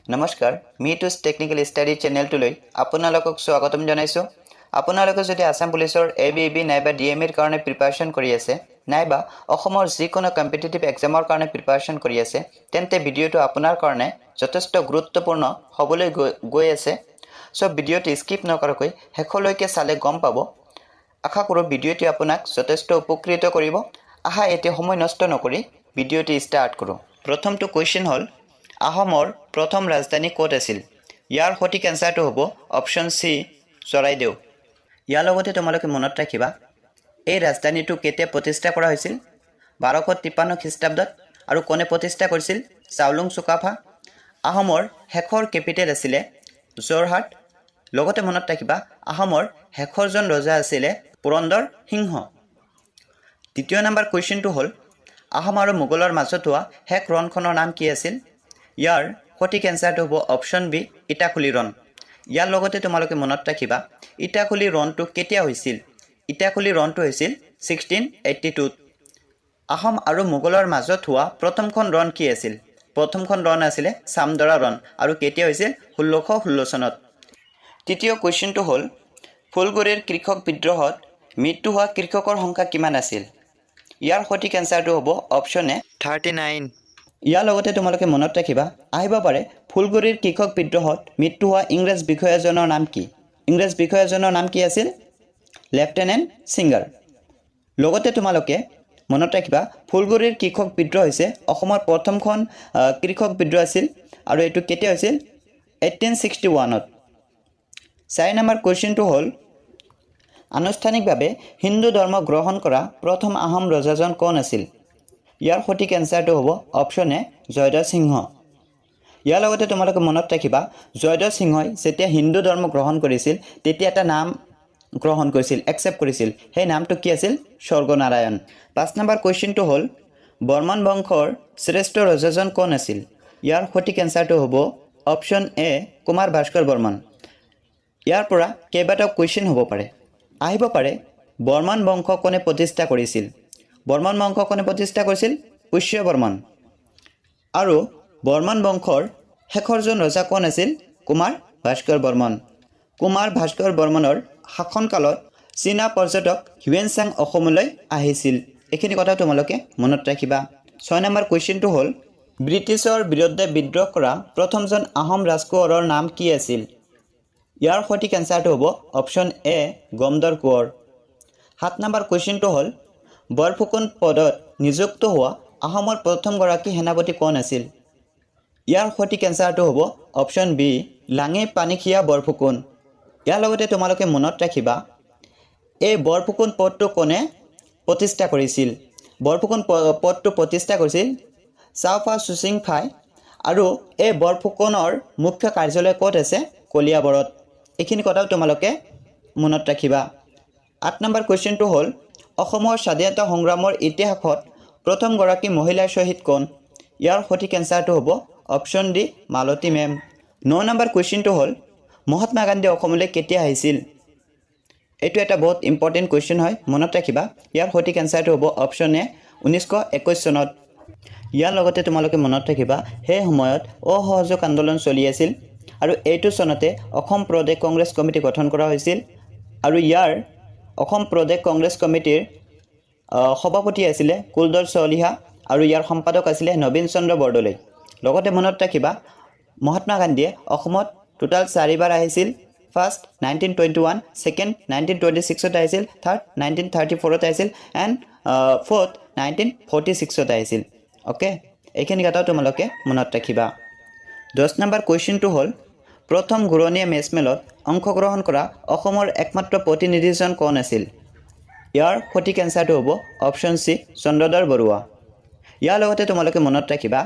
নমস্কাৰ মিটুছ technical study চেনেলটোলৈ আপোনালোকক স্বাগতম জনাইছোঁ। আপোনালোকে যদি আসাম পুলিচৰ ABEB নাইবা DME ৰ কাৰণে প্ৰিপাৰেচন কৰি আছে নাইবা অসমৰ যিকোনো কম্পিটিটিভ এক্সামৰ কাৰণে প্ৰিপাৰেচন কৰি আছে তেন্তে ভিডিঅ'টো আপোনাৰ কাৰণে যথেষ্ট গুৰুত্বপূৰ্ণ হ'বলৈ গৈ আছে। সো ভিডিঅ'টো স্কিপ নকৰাকৈ শেষলৈকে চালে গম পাব। আশা কৰোঁ ভিডিঅ'টো আপোনাক যথেষ্ট উপকৃত কৰিব। আহা এতিয়া সময় নষ্ট নকৰি ভিডিঅ'টো ষ্টাৰ্ট কৰোঁ। প্ৰথমটো কুৱেশ্যন হ'ল আহোমৰ প্ৰথম ৰাজধানী ক'ত আছিল? ইয়াৰ সঠিক এনসাৰটো হ'ব অপশ্যন চি চৰাইদেউ। ইয়াৰ লগতে তোমালোকে মনত ৰাখিবা এই ৰাজধানীটো কেতিয়া প্ৰতিষ্ঠা কৰা হৈছিল? 1253 খ্ৰীষ্টাব্দত। আৰু কোনে প্ৰতিষ্ঠা কৰিছিল? চাওলুং চুকাফা। আহোমৰ শেষৰ কেপিটেল আছিলে যোৰহাট। লগতে মনত ৰাখিবা আহোমৰ শেষৰজন ৰজা আছিলে পুৰন্দৰ সিংহ। দ্বিতীয় নম্বৰ কুৱেশ্যনটো হ'ল আহোম আৰু মোগলৰ মাজত হোৱা শেষ ৰণখনৰ নাম কি আছিল? ইয়াৰ সঠিক এনসাৰটো হ'ব অপশ্যন বি ইটাখুলি ৰণ। ইয়াৰ লগতে তোমালোকে মনত ৰাখিবা ইটাখুলি ৰণটো কেতিয়া হৈছিল? ইটাখুলি ৰণটো হৈছিল 1682ত। আহোম আৰু মোগলৰ মাজত হোৱা প্ৰথমখন ৰণ কি আছিল? প্ৰথমখন ৰণ আছিলে চামদৰা ৰণ আৰু কেতিয়া হৈছিল? 1616 চনত। তৃতীয় কুৱেশ্যনটো হ'ল ফুলগুৰিৰ কৃষক বিদ্ৰোহত মৃত্যু হোৱা কৃষকৰ সংখ্যা কিমান আছিল? ইয়াৰ সঠিক এনসাৰটো হ'ব অপশ্যন এ 39। ইয়াৰ লগতে তোমালোকে মনত ৰাখিবা আহিব পাৰে ফুলগুৰিৰ কৃষক বিদ্ৰোহত মৃত্যু হোৱা ইংৰাজ বিষয়াজনৰ নাম কি? ইংৰাজ বিষয়াজনৰ নাম কি আছিল? Lieutenant singer. লগতে তোমালোকে মনত ৰাখিবা ফুলগুৰিৰ কৃষক বিদ্ৰোহ হৈছে অসমৰ প্ৰথমখন কৃষক বিদ্ৰোহ আছিল আৰু এইটো কেতিয়া হৈছিল? 1861ত। 4 নম্বৰ কুৱেশ্যনটো হ'ল আনুষ্ঠানিকভাৱে হিন্দু ধৰ্ম গ্ৰহণ কৰা প্ৰথম আহোম ৰজাজন কোন আছিল? ইয়াৰ সঠিক এনসাৰটো হ'ব অপশ্যন এ জয়ধ্বজ সিংহ। ইয়াৰ লগতে তোমালোকে মনত ৰাখিবা জয়ধ্বজ সিংহই যেতিয়া হিন্দু ধৰ্ম গ্ৰহণ কৰিছিল তেতিয়া এটা নাম গ্ৰহণ কৰিছিল, একচেপ্ট কৰিছিল। সেই নামটো কি আছিল? স্বৰ্গনাৰায়ণ। 5 নম্বৰ কুৱেশ্যনটো হ'ল বৰ্মন বংশৰ শ্ৰেষ্ঠ ৰজাজন কোন আছিল? ইয়াৰ সঠিক এনসাৰটো হ'ব অপশ্যন এ কুমাৰ ভাস্কৰ বৰ্মন। ইয়াৰ পৰা কেইবাটাও কুৱেশ্যন হ'ব পাৰে। আহিব পাৰে বৰ্মন বংশ কোনে প্ৰতিষ্ঠা কৰিছিল? বৰ্মন বংশ কোনে প্ৰতিষ্ঠা কৰিছিল? পুষ্য বৰ্মন। আৰু বৰ্মন বংশৰ শেষৰজন ৰজা কোন আছিল? কুমাৰ ভাস্কৰ বৰ্মন। কুমাৰ ভাস্কৰ বৰ্মনৰ শাসনকালত চীনা পৰ্যটক হিউৱেন চাং অসমলৈ আহিছিল। এইখিনি কথা তোমালোকে মনত ৰাখিবা। 6 নম্বৰ কুৱেশ্যনটো হ'ল ব্ৰিটিছৰ বিৰুদ্ধে বিদ্ৰোহ কৰা প্ৰথমজন আহোম ৰাজকোঁৱৰৰ নাম কি আছিল? ইয়াৰ সঠিক এনসাৰটো হ'ব অপশ্যন এ গমদৰ কোঁৱৰ। 7 নম্বৰ কুৱেশ্যনটো হ'ল বৰফুকন পদত নিযুক্ত হোৱা আহোমৰ প্ৰথমগৰাকী সেনাপতি কোন আছিল? ইয়াৰ সঠিক এনসাৰটো হ'ব অপশ্যন বি লাঙি পানীখিয়া বৰফুকন। ইয়াৰ লগতে তোমালোকে মনত ৰাখিবা এই বৰফুকন পদটো কোনে প্ৰতিষ্ঠা কৰিছিল? বৰফুকন পদটো প্ৰতিষ্ঠা কৰিছিল চাওফা চুচিংফাই। আৰু এই বৰফুকনৰ মুখ্য কাৰ্যালয় ক'ত আছে? কলিয়াবৰত। এইখিনি কথাও তোমালোকে মনত ৰাখিবা। 8 নম্বৰ কুৱেশ্যনটো হ'ল অসমৰ স্বাধীনতা সংগ্ৰামৰ ইতিহাসত প্ৰথমগৰাকী মহিলাৰ শ্বহীদ কোন? ইয়াৰ সঠিক এনসাৰটো হ'ব অপশ্যন ডি মালতী মেম। 9 নম্বৰ কুৱেশ্যনটো হ'ল মহাত্মা গান্ধী অসমলৈ কেতিয়া আহিছিল? এইটো এটা বহুত ইম্পৰ্টেণ্ট কুৱেশ্যন হয়, মনত ৰাখিবা। ইয়াৰ সঠিক এনসাৰটো হ'ব অপশ্যন এ 1921 চনত। ইয়াৰ লগতে তোমালোকে মনত ৰাখিবা সেই সময়ত অসহযোগ আন্দোলন চলি আছিল আৰু এইটো চনতে অসম প্ৰদেশ কংগ্ৰেছ কমিটি গঠন কৰা হৈছিল। আৰু ইয়াৰ অসম প্ৰদেশ কংগ্ৰেছ কমিটিৰ সভাপতি আছিলে কুলদৰ চলিহা আৰু ইয়াৰ সম্পাদক আছিলে নবীন চন্দ্ৰ বৰদলৈ। লগতে মনত ৰাখিবা মহাত্মা গান্ধীয়ে অসমত টোটাল 4 বাৰ আহিছিল। ফাৰ্ষ্ট 1921, ছেকেণ্ড 1926ত আহিছিল, থাৰ্ড 1934ত আহিছিল এণ্ড ফ'ৰ্থ 1946ত আহিছিল। অ'কে, এইখিনি কথাও তোমালোকে মনত ৰাখিবা। 10 নম্বৰ কুৱেশ্যনটো হ'ল প্ৰথম ঘূৰণীয়া মেচমেলত অংশগ্ৰহণ কৰা অসমৰ একমাত্ৰ প্ৰতিনিধিজন কোন আছিল? ইয়াৰ সঠিক এনসাৰটো হ'ব অপশ্যন চি চন্দ্ৰধৰ বৰুৱা। ইয়াৰ লগতে তোমালোকে মনত ৰাখিবা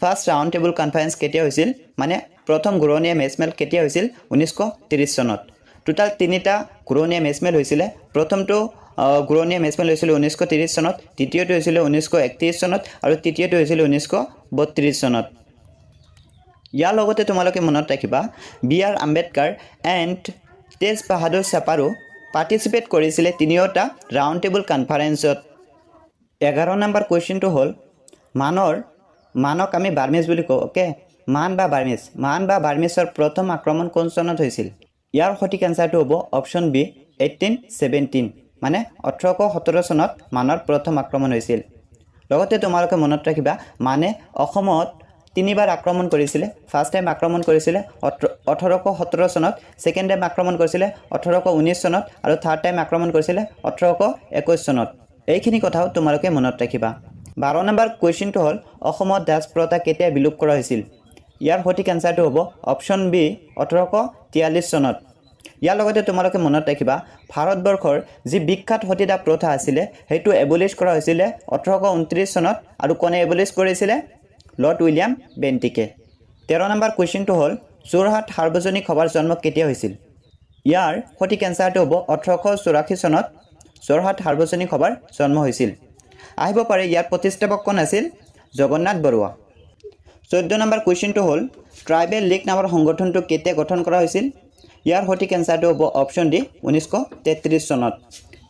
ফাৰ্ষ্ট ৰাউণ্ড টেবুল কনফাৰেন্স কেতিয়া হৈছিল? মানে প্ৰথম ঘূৰণীয়া মেচমেল কেতিয়া হৈছিল? 1930 চনত। টোটাল 3টা ঘূৰণীয়া মেচমেল হৈছিলে। প্ৰথমটো ঘূৰণীয়া মেচমেল হৈছিল 1930 চনত, দ্বিতীয়টো হৈছিল 1931 চনত আৰু তৃতীয়টো হৈছিল 1932 চনত। ইয়াৰ লগতে তোমালোকে মনত ৰাখিবা B.R. আম্বেদকাৰ এণ্ড তেজ বাহাদুৰ চাপাৰো পাৰ্টিচিপেট কৰিছিলে 3টা ৰাউণ্ড টেবুল কনফাৰেন্সত। 11 নম্বৰ কুৱেশ্যনটো হ'ল মানক আমি বাৰ্মিজ বুলি কওঁ। অ'কে, মান বা বাৰ্মিছৰ প্ৰথম আক্ৰমণ কোন চনত হৈছিল ইয়াৰ সঠিক এনসাৰটো হ'ব অপচন বি 1817 মানে 1817 চনত মানৰ প্ৰথম আক্ৰমণ হৈছিল লগতে তোমালোকে মনত ৰাখিবা মানে অসমত তিনিবাৰ আক্ৰমণ কৰিছিলে ফাৰ্স্ট টাইম আক্ৰমণ কৰিছিলে 1817 চনত সেকেন্ড টাইম আক্ৰমণ কৰিছিলে 1819 চনত আৰু থাৰ্ড টাইম আক্ৰমণ কৰিছিলে 1821 চনত এইখিনি কথাও তোমালোকে মনত ৰাখিবা 12 নম্বৰ কোৱেশ্চনটো হ'ল অসমত দাস প্ৰথা কেতিয়া বিলুপ্ত কৰা হৈছিল ইয়াৰ সঠিক এনসাৰটো হ'ব অপচন বি 1843 চনত ইয়াৰ লগতে তোমালোকে মনত ৰাখিবা ভাৰতবৰ্ষৰ যি বিখ্যাত সতীদাহ প্ৰথা আছিল হেতু এবলিশ কৰা হৈছিল 1829 চনত আৰু কোনে এবলিশ কৰিছিল লৰ্ড উইলিয়াম বেন্টিকে 13 নম্বৰ কোৱেশ্চনটো হ'ল যোৰহাট সাৰ্বজনিক সভাৰ জন্ম কেতিয়া হৈছিল ইয়াৰ সঠিক এনসাৰটো হ'ব 1884 চনত যোৰহাট সাৰ্বজনিক সভাৰ জন্ম হৈছিল আহিব পাৰে ইয়াৰ প্ৰতিষ্ঠাপক কোন আছিল জগন্নাথ বৰুৱা 14 নম্বৰ কোৱেশ্চনটো হ'ল ট্ৰাইবেল লীগ নামৰ সংগঠনটো কেতিয়া গঠন কৰা হৈছিল ইয়াৰ সঠিক এনসাৰটো হ'ব অপচন ডি 1933 চনত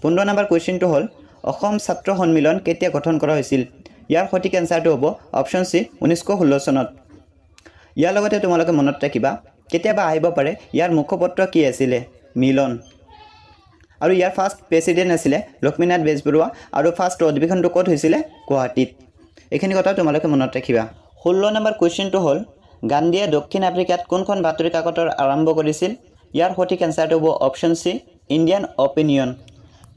15 নম্বৰ কোৱেশ্চনটো হ'ল অসম ছাত্ৰ সন্মিলন কেতিয়া গঠন কৰা হৈছিল ইয়াৰ সঠিক এনসাৰটো হ'ব অপচন সি 1916 চনত ইয়াৰ লগতে তোমালোকে মনত ৰাখিবা কেতিয়াবা আহিব পাৰে ইয়াৰ মুখপত্ৰ কি আছিল মিলন আৰু ইয়াৰ ফাৰ্স্ট প্ৰেসিডেন্ট আছিল লক্ষ্মীনাথ বেজবৰুৱা আৰু ফাৰ্স্ট অধিৱেশনটো ক'ত হৈছিল গুৱাহাটীত এইখিনি কথা তোমালোকে মনত ৰাখিবা 16 নম্বৰ কোৱেশ্চনটো হ'ল গান্ধীয়ে দক্ষিণ আফ্ৰিকাত কোনখন বাতৰি কাকতৰ আৰম্ভ কৰিছিল ইয়াৰ সঠিক এনসাৰটো হ'ব অপচন সি ইণ্ডিয়ান অপিনিয়ন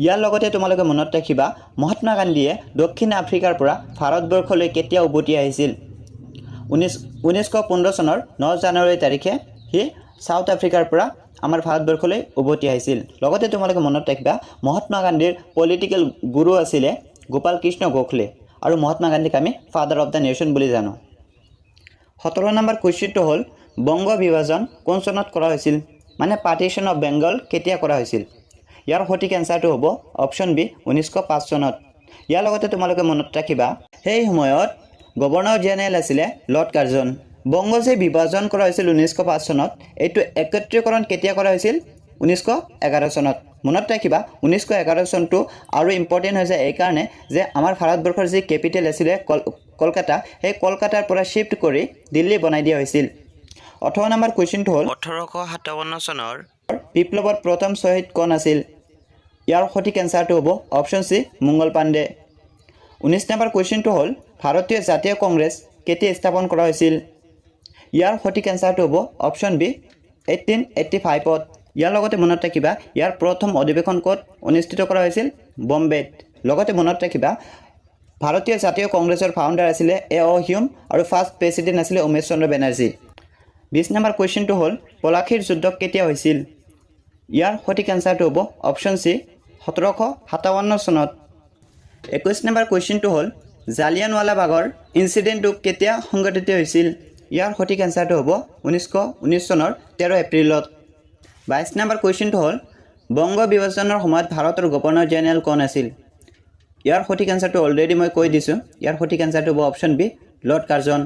ইয়াৰ লগতে তোমালোকে মনত ৰাখিবা মহাত্মা গান্ধীয়ে দক্ষিণ আফ্ৰিকাৰ পৰা ভাৰতবৰ্ষলৈ কেতিয়া উভতি আহিছিল 1915 চনৰ 9 জানুৱাৰী তাৰিখে হি সাউথ আফ্ৰিকাৰ পৰা আমাৰ ভাৰতবৰ্ষলৈ উভতি আহিছিল লগতে তোমালোকে মনত ৰাখিবা মহাত্মা গান্ধীৰ পলিটিক্যাল গুৰু আছিল গোপাল কৃষ্ণ গোখলে আৰু মহাত্মা গান্ধীক আমি ফাদাৰ অফ দা নেশন বুলি জানো 17 নম্বৰ কোৱেশ্চনটো হ'ল বংগ বিভাজন কোন চনত কৰা হৈছিল মানে পাৰ্টিশন অফ বেংগল কেতিয়া কৰা হৈছিল ইয়াৰ সঠিক এনসাৰটো হ'ব অপচন বি 1905 চনত ইয়াৰ লগতে তোমালোকে মনত ৰাখিবা সেই সময়ত গভৰ্ণৰ জেনেৰেল আছিল লৰ্ড কাৰ্জন বংগ যে বিভাজন কৰা হৈছিল 1905 চনত এইটো একত্ৰীকৰণ কেতিয়া কৰা হৈছিল 1911 চনত মনত ৰাখিবা 1911 চনটো আৰু ইম্পৰ্টেন্ট হৈ যায় এই কাৰণে যে আমাৰ ভাৰতবৰ্ষৰ যি কেপিটেল আছিল কলকাতা সেই কলকাতাৰ পৰা শিফট কৰি দিল্লী বনাই দিয়া হৈছিল 18 নম্বৰ কোৱেশ্চনটো হ'ল 1857 চনৰ বিপ্লৱৰ প্ৰথম শ্বহীদ কোন আছিল ইয়াৰ সঠিক এনসাৰটো হ'ব অপচন সি মংগল পাণ্ডে 19 নম্বৰ কোৱেশ্চনটো হ'ল ভাৰতীয় জাতীয় কংগ্ৰেছ কেতিয়া স্থাপন কৰা হৈছিল ইয়াৰ সঠিক এনসাৰটো হ'ব অপচন বি 1885ত ইয়াৰ লগতে মনত ৰাখিবা ইয়াৰ প্ৰথম অধিৱেশন ক'ত অনুষ্ঠিত কৰা হৈছিল বম্বেত লগতে মনত ৰাখিবা ভাৰতীয় জাতীয় কংগ্ৰেছৰ ফাউণ্ডাৰ আছিল এ.অ. হিউম আৰু ফাৰ্স্ট প্ৰেসিডেন্ট আছিল উমেশ চন্দ্ৰ বেনাৰ্জী 20 নম্বৰ কোৱেশ্চনটো হ'ল পলাশীৰ যুদ্ধ কেতিয়া হৈছিল ইয়াৰ সঠিক এনসাৰটো হ'ব অপচন সি 1757 চনত 21 নম্বৰ কোৱেশ্চনটো হ'ল জালিয়ানৱালাবাগৰ ইনসিডেন্টটো কেতিয়া সংঘটিত হৈছিল ইয়াৰ সঠিক এনসাৰটো হ'ব 1919 চনৰ 13 এপ্ৰিলত 22 নম্বৰ কোৱেশ্চনটো হ'ল বংগ বিভাজনৰ সময়ত ভাৰতৰ গভৰ্ণৰ জেনেৰেল কোন আছিল ইয়াৰ সঠিক এনসাৰটো অলৰেডি মই কৈ দিছো ইয়াৰ সঠিক এনসাৰটো হ'ব option B lord Curzon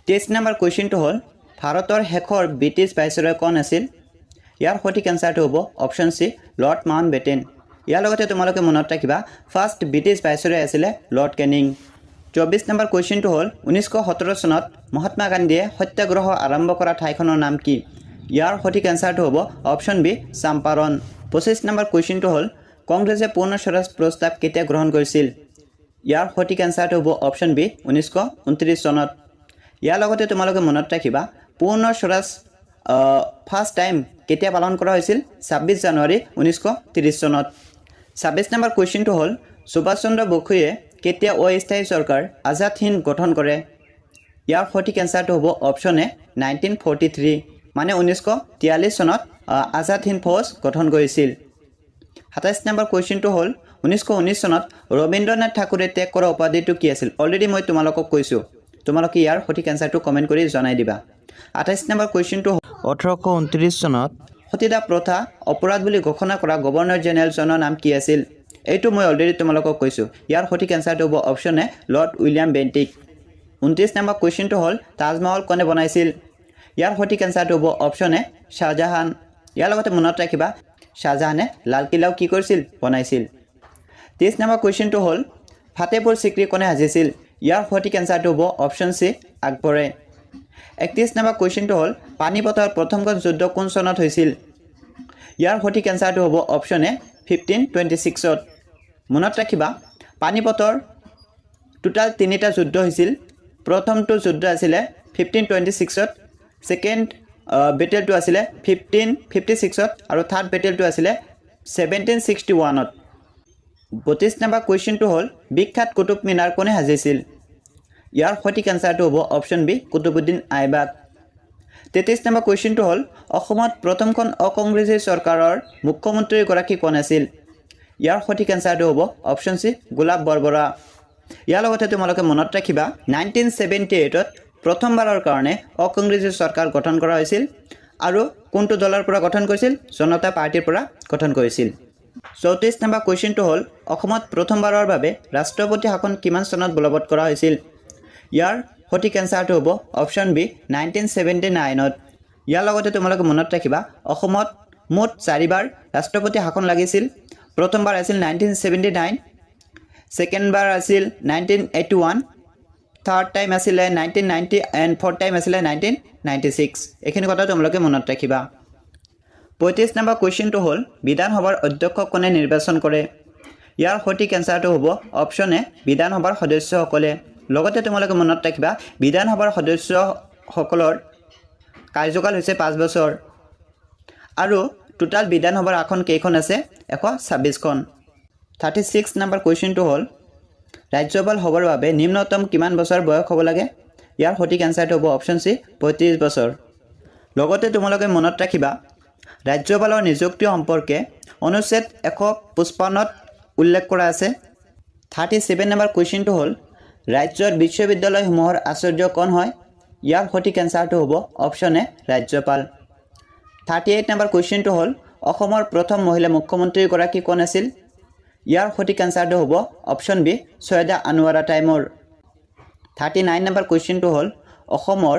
23 number কোৱেশ্চনটো হ'ল ভাৰতৰ শেষৰ ব্ৰিটিছ ভাইসৰয় কোন আছিল ইয়াৰ সঠিক এনসাৰটো হ'ব অপচন সি লৰ্ড মাউণ্টবেটেন ইয়াৰ লগতে তোমালোকে মনত ৰাখিবা ফাৰ্স্ট ব্ৰিটিছ ভাইসৰয় আছিল লৰ্ড কেনিং 24 নম্বৰ কোৱেশ্চনটো হ'ল 1917 চনত মহাত্মা গান্ধীয়ে সত্যাগ্ৰহ আৰম্ভ কৰা ঠাইখনৰ নাম কি ইয়াৰ সঠিক এনসাৰটো হ'ব অপচন বি চম্পাৰণ 25 নম্বৰ কোৱেশ্চনটো হ'ল কংগ্ৰেছে পূৰ্ণ স্বৰাজ প্ৰস্তাৱ কেতিয়া গ্ৰহণ কৰিছিল ইয়াৰ সঠিক এনসাৰটো হ'ব অপচন বি 1929 চনত ইয়াৰ লগতে তোমালোকে মনত ৰাখিবা পূৰ্ণ স্বৰাজ ফাৰ্স্ট টাইম কেতিয়া পালন কৰা হৈছিল 26 জানুৱাৰী 1930 চনত 26 নম্বৰ কোৱেশ্চনটো হ'ল সুভাষ চন্দ্ৰ বসুৱে কেতিয়া অস্থায়ী চৰকাৰ আজাদ হিন্দ গঠন কৰে ইয়াৰ সঠিক এনসাৰটো হ'ব অপচন এ 1943 মানে 1943 চনত আজাদ হিন্দ ফৌজ গঠন কৰিছিল 27 নম্বৰ কোৱেশ্চনটো হ'ল 1919 চনত ৰবীন্দ্ৰনাথ ঠাকুৰে ত্যাগ কৰা উপাধিটো কি আছিল অলৰেডি মই তোমালোকক কৈছো তোমালোকে ইয়াৰ সঠিক এনসাৰটো কমেন্ট কৰি জনাই দিবা 28 নম্বৰ কোৱেশ্চনটো 1829 চনত সতীদাহ প্ৰথা অপৰাধ বুলি ঘোষণা কৰা গভৰ্ণৰ জেনেৰেলজনৰ নাম কি আছিল এইটো মই অলৰেডি তোমালোকক কৈছো ইয়াৰ সঠিক এনসাৰটো হ'ব অপচন এ লৰ্ড উইলিয়াম বেন্টিক 29 নম্বৰ কুৱেশ্যনটো হ'ল তাজমহল কোনে বনাইছিল ইয়াৰ সঠিক এনসাৰটো হ'ব অপচন এ শাহজাহান ইয়াৰ লগতে মনত ৰাখিবা শাহজাহানে লালকিল্লাও কি কৰিছিল বনাইছিল 30 নম্বৰ কুৱেশ্যনটো হ'ল ফাতেপুৰ সিক্ৰি কোনে সাজিছিল ইয়াৰ সঠিক এনসাৰটো হ'ব অপচন সি আকবৰে 31 নম্বৰ কুৱেশ্যনটো হ'ল পানিপথৰ প্ৰথমখন যুদ্ধ কোন চনত হৈছিল ইয়াৰ সঠিক এনসাৰটো হ'ব অপচন এ 1526ত মনত ৰাখিবা পানিপথৰ টোটাল তিনিটা যুদ্ধ হৈছিল প্ৰথমটো যুদ্ধ আছিল 1526ত সেকেন্ড বেটেলটো আছিল 1556ত আৰু থাৰ্ড বেটেলটো আছিল 1761ত 32 নম্বৰ কুৱেশ্যনটো হ'ল বিখ্যাত কুতুব মিনাৰ কোনে সাজিছিল ইয়াৰ সঠিক এনসাৰটো হ'ব option B Qutubuddin Aibak 33 number কুৱেশ্যনটো হ'ল অসমত প্ৰথমখন অকংগ্ৰেছী চৰকাৰৰ মুখ্যমন্ত্ৰী গৰাকী কোন আছিল ইয়াৰ সঠিক এনসাৰটো হ'ব অপচন সি গোলাপ বৰবৰা ইয়াৰ লগতে তোমালোকে মনত ৰাখিবা 1978ত প্ৰথমবাৰৰ কাৰণে অকংগ্ৰেছী চৰকাৰ গঠন কৰা হৈছিল আৰু কোনটো দলৰ পৰা গঠন কৰিছিল জনতা পাৰ্টিৰ পৰা গঠন কৰিছিল 34 নম্বৰ কুৱেশ্যনটো হ'ল অসমত প্ৰথমবাৰৰ বাবে ৰাষ্ট্ৰপতি শাসন কিমান চনত বলবৎ কৰা হৈছিল ইয়াৰ সঠিক এনসাৰটো হ'ব অপচন বি 1979ত ইয়াৰ লগতে তোমালোকে মনত ৰাখিবা অসমত মুঠ 4বাৰ ৰাষ্ট্ৰপতি শাসন লাগিছিল প্ৰথমবাৰ আছিল 1979 সেকেন্ড বাৰ আছিল 1981 থাৰ্ড টাইম আছিল 1990 এণ্ড ফৰ্থ টাইম আছিল 1996 এইখিনি কথা তোমালোকে মনত ৰাখিবা 35 নম্বৰ কুৱেশ্যনটো হ'ল বিধানসভাৰ অধ্যক্ষ কোনে নিৰ্বাচন কৰে ইয়াৰ সঠিক এনসাৰটো হ'ব অপচন এ বিধানসভাৰ সদস্যসকলে লগতে তোমালোকে মনত ৰাখিবা বিধানসভাৰ সদস্যসকলৰ কাৰ্যকাল হৈছে 5 বছৰ আৰু টোটাল বিধানসভাৰ আসন কেইখন আছে 126খন 36 নম্বৰ কুৱেশ্যনটো হ'ল ৰাজ্যপাল হ'বৰ বাবে নিম্নতম কিমান বছৰ বয়স হ'ব লাগে ইয়াৰ সঠিক এনসাৰটো হ'ব অপচন সি 35 বছৰ লগতে তোমালোকে মনত ৰাখিবা ৰাজ্যপালৰ নিযুক্তি সম্পৰ্কে অনুচ্ছেদ 155ত উল্লেখ কৰা আছে 37 নম্বৰ কুৱেশ্যনটো হ'ল ৰাজ্যৰ বিশ্ববিদ্যালয়সমূহৰ আচাৰ্য কোন হয় ইয়াৰ সঠিক এনসাৰটো হ'ব অপচন এ ৰাজ্যপাল 38 নম্বৰ কুৱেশ্যনটো হ'ল অসমৰ প্ৰথম মহিলা মুখ্যমন্ত্ৰী গৰাকী কোন আছিল ইয়াৰ সঠিক এনসাৰটো হ'ব অপচন বি সৈয়দা আনোৱাৰা টাইমৰ 39 নম্বৰ কুৱেশ্যনটো হ'ল অসমৰ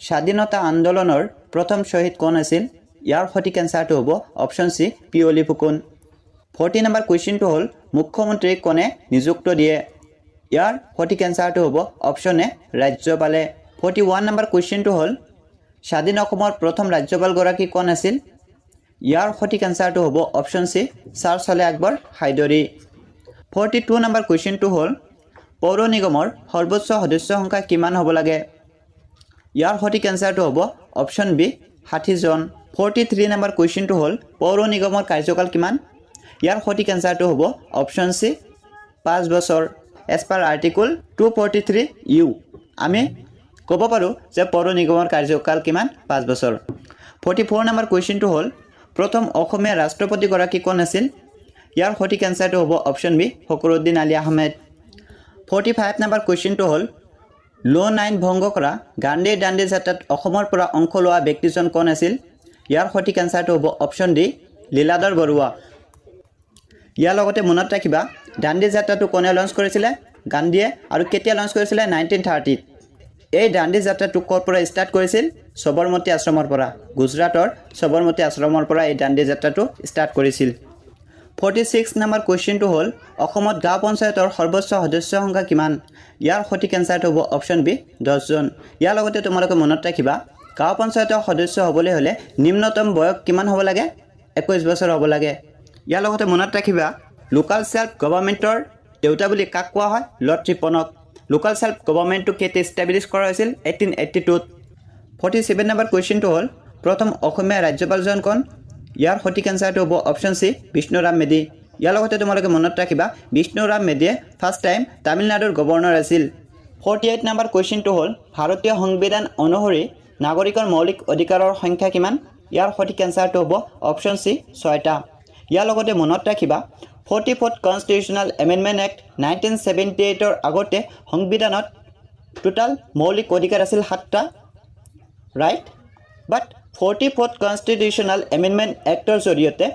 স্বাধীনতা আন্দোলনৰ প্ৰথম শ্বহীদ কোন আছিল ইয়াৰ সঠিক এনসাৰটো হ'ব option C Piyoli Phukan 40 number কুৱেশ্যনটো হ'ল মুখ্যমন্ত্ৰী কোনে নিযুক্ত দিয়ে ইয়াৰ সঠিক এনসাৰটো হ'ব অপচন এ ৰাজ্যপালে 41 নম্বৰ কুৱেশ্যনটো হ'ল স্বাধীন অসমৰ প্ৰথম ৰাজ্যপাল গৰাকী কোন আছিল ইয়াৰ সঠিক এনসাৰটো হ'ব অপচন সি ছাৰ ছলে আকবৰ হায়দৰী 42 নম্বৰ কুৱেশ্যনটো হ'ল পৌৰ নিগমৰ সৰ্বোচ্চ সদস্য সংখ্যা কিমান হ'ব লাগে ইয়াৰ সঠিক এনসাৰটো হ'ব অপচন বি 60 জন 43 নম্বৰ কুৱেশ্যনটো হ'ল পৌৰ নিগমৰ কাৰ্যকাল কিমান ইয়াৰ সঠিক এনসাৰটো হ'ব অপচন সি 5 বছৰ এজ পাৰ আৰ্টিকল 243 ইউ আমি ক'ব পাৰোঁ যে পৌৰ নিগমৰ কাৰ্যকাল কিমান 5 বছৰ 44 নম্বৰ কুৱেশ্যনটো হ'ল প্ৰথম অসমীয়া ৰাষ্ট্ৰপতি গৰাকী কোন আছিল ইয়াৰ সঠিক এনসাৰটো হ'ব option B Fakhruddin Ali Ahmed 45 number কুৱেশ্যনটো হ'ল লোন আইন ভংগ কৰা গান্ধীৰ দাণ্ডী যাত্ৰাত অসমৰ পৰা অংশ লোৱা ব্যক্তিজন কোন আছিল ইয়াৰ সঠিক এনসাৰটো হ'ব অপচন ডি লীলাধৰ বৰুৱা ইয়াৰ লগতে মনত ৰাখিবা দাণ্ডী যাত্ৰাটো কোনে লঞ্চ কৰিছিলে গান্ধীয়ে আৰু কেতিয়া লঞ্চ কৰিছিলে 1930ত এই দাণ্ডী যাত্ৰাটো ক'ৰ পৰা ষ্টাৰ্ট কৰিছিল সবৰমতী আশ্ৰমৰ পৰা গুজৰাটৰ সবৰমতী আশ্ৰমৰ পৰা এই দাণ্ডী যাত্ৰাটো ষ্টাৰ্ট কৰিছিল 46 নম্বৰ কুৱেশ্যনটো হ'ল অসমত গাঁও পঞ্চায়তৰ সৰ্বোচ্চ সদস্য সংখ্যা কিমান ইয়াৰ সঠিক এনসাৰটো হ'ব অপচন বি 10 জন ইয়াৰ লগতে তোমালোকে মনত ৰাখিবা গাঁও পঞ্চায়তৰ সদস্য হ'বলৈ হ'লে নিম্নতম বয়স কিমান হ'ব লাগে 21 বছৰ হ'ব লাগে ইয়াৰ লগতে মনত ৰাখিবা লোকাল সেল্ফ গভৰ্ণমেণ্টৰ দেউতা বুলি কাক কোৱা হয় লৰ্ড ৰিপনক লোকাল সেল্ফ গভৰ্ণমেণ্টটো কেতিয়া এষ্টাব্লিছ কৰা হৈছিল 1882ত 47 নম্বৰ কুৱেশ্যনটো হ'ল প্ৰথম অসমীয়া ৰাজ্যপালজন কোন ইয়াৰ সঠিক এনসাৰটো হ'ব অপচন সি বিষ্ণুৰাম মেধি ইয়াৰ লগতে তোমালোকে মনত ৰাখিবা বিষ্ণুৰাম মেধিয়ে ফাৰ্ষ্ট টাইম তামিলনাডুৰ গভৰ্ণৰ আছিল 48 নম্বৰ কুৱেশ্যনটো হ'ল ভাৰতীয় সংবিধান অনুসৰি নাগৰিকৰ মৌলিক অধিকাৰৰ সংখ্যা কিমান ইয়াৰ সঠিক এনসাৰটো হ'ব অপচন সি 6টা ইয়াৰ লগতে মনত ৰাখিবা 44th কনষ্টিটিউশ্যনেল এমেণ্ডমেণ্ট এক্ট 1978ৰ আগতে সংবিধানত টোটাল মৌলিক অধিকাৰ আছিল 7টা ৰাইট বাট 44th কনষ্টিটিউশ্যনেল এমেণ্ডমেণ্ট এক্টৰ জৰিয়তে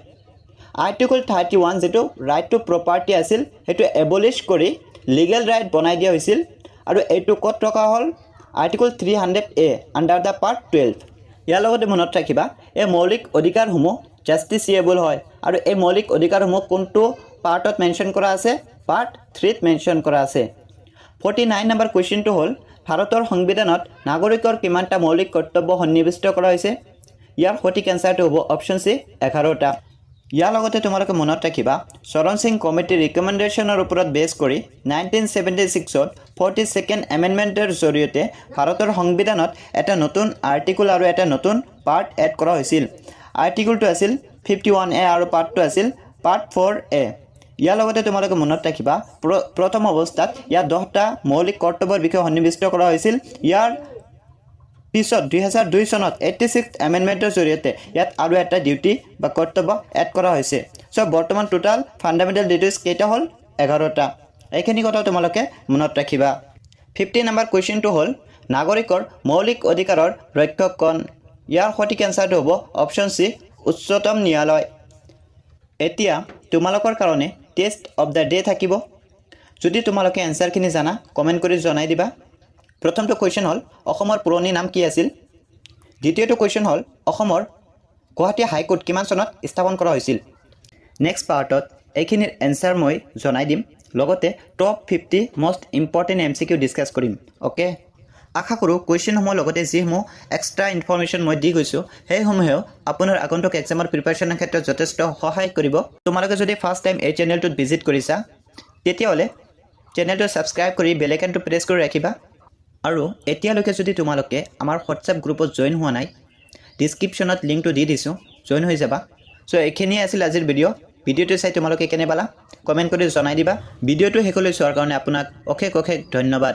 আৰ্টিকল 31 যেটো ৰাইট টু প্ৰপাৰ্টি আছিল সেইটো এবলিশ কৰি লিগেল ৰাইট বনাই দিয়া হৈছিল আৰু এইটো ক'ত ৰখা হ'ল article 300A under the part 12 ইয়াৰ লগতে মনত ৰাখিবা এই মৌলিক অধিকাৰসমূহ জাষ্টিচিয়েবল হয় আৰু এই মৌলিক অধিকাৰসমূহ কোনটো পাৰ্টত মেনশ্যন কৰা আছে পাৰ্ট 3ত মেনশ্যন কৰা আছে 49 নম্বৰ কুৱেশ্যনটো হ'ল ভাৰতৰ সংবিধানত নাগৰিকৰ কিমানটা মৌলিক কৰ্তব্য সন্নিৱিষ্ট কৰা হৈছে ইয়াৰ সঠিক এনসাৰটো হ'ব অপশ্যন সি 11টা ইয়াৰ লগতে তোমালোকে মনত ৰাখিবা চৰণ সিং কমিটিৰ ৰিকমেণ্ডেশ্যনৰ ওপৰত বেছ কৰি 1976ত 42nd এমেণ্ডমেণ্টৰ জৰিয়তে ভাৰতৰ সংবিধানত এটা নতুন আৰ্টিকল আৰু এটা নতুন পাৰ্ট এড কৰা হৈছিল আৰ্টিকলটো আছিল 51A আৰু পাৰ্টটো আছিল পাৰ্ট 4A ইয়াৰ লগতে তোমালোকে মনত ৰাখিবা প্ৰথম অৱস্থাত ইয়াৰ 10টা মৌলিক কৰ্তব্যৰ বিষয়ে সন্নিৱিষ্ট কৰা হৈছিল ইয়াৰ পিছত 2002 চনত 86th এমেণ্ডমেণ্টৰ জৰিয়তে ইয়াত আৰু এটা ডিউটি বা কৰ্তব্য এড কৰা হৈছে সো বৰ্তমান টোটাল ফান্ডামেণ্টেল ডিউটিজ কেইটা হ'ল 11টা এইখিনি কথা তোমালোকে মনত ৰাখিবা 50 নম্বৰ কোৱেশ্চনটো হ'ল নাগৰিকৰ মৌলিক অধিকাৰৰ ৰক্ষক কোন ইয়াৰ সঠিক এনসাৰটো হ'ব অপশ্যন সি উচ্চতম ন্যায়ালয় এতিয়া তোমালোকৰ কাৰণে টেষ্ট অফ দা ডে থাকিব যদি তোমালোকে এনসাৰখিনি জানা কমেন্ট কৰি জনাই দিবা প্ৰথমটো কোৱেশ্চন হ'ল অসমৰ পুৰণি নাম কি আছিল দ্বিতীয়টো কোৱেশ্চন হ'ল অসমৰ গুৱাহাটী হাইকোৰ্ট কিমান চনত স্থাপন কৰা হৈছিল নেক্সট পাৰ্টত এইখিনিৰ এনসাৰ মই জনাই দিম লগতে top 50 most important MCQ discuss কৰিম ওকে আশা কৰো কোৱেশ্চনসমূহৰ লগতে যিসমূহ এক্সট্ৰা ইনফৰমেশ্যন মই দি গৈছো সেইসমূহেও আপোনাৰ আগন্তুক এক্সামৰ প্ৰিপাৰেচনৰ ক্ষেত্ৰত যথেষ্ট সহায় কৰিব তোমালোকে যদি ফাৰ্ষ্ট টাইম এই চেনেলটোত ভিজিট কৰিছা তেতিয়াহ'লে চেনেলটো সাবস্ক্ৰাইব কৰি বেল আইকনটো প্ৰেছ কৰি ৰাখিবা আৰু এতিয়ালৈকে যদি তোমালোকে আমাৰ হোৱাটছআপ গ্ৰুপত জয়েন হোৱা নাই ডেসক্ৰিপচনত লিংকটো দি দিছো জয়েন হৈ যাবা সো এইখিনি আছিল আজিৰ ভিডিওটো চাই তোমালোকে কেনে পালা কমেন্ট কৰি জনাই দিবা ভিডিওটো শেষলৈ চোৱাৰ কাৰণে আপোনাক অশেষ ধন্যবাদ